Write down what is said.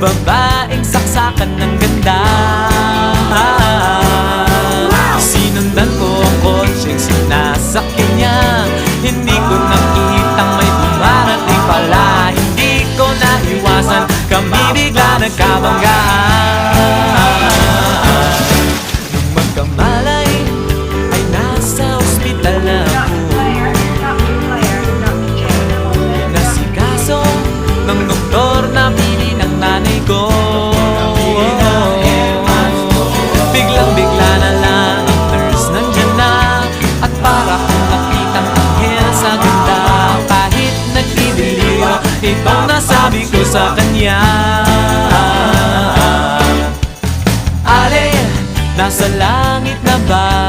babaeng saksakan ng ganda. Sinundan ko ang kotseng sinasakyan niya. Hindi ko nakitang may dumarating pala. Hindi ko naiwasan, kami bigla nagkabanggaan. Nung magkamalay ay nasa ospital na ako. Nasikaso ng doktor na pili ng nanay ko. Biglang-bigla na lang ang nurse nandyan na, at para kong nakitang anghel sa ganda. Kahit nagdidelirio, itong nasabi ko sa kanya: Ale, nasa langit na ba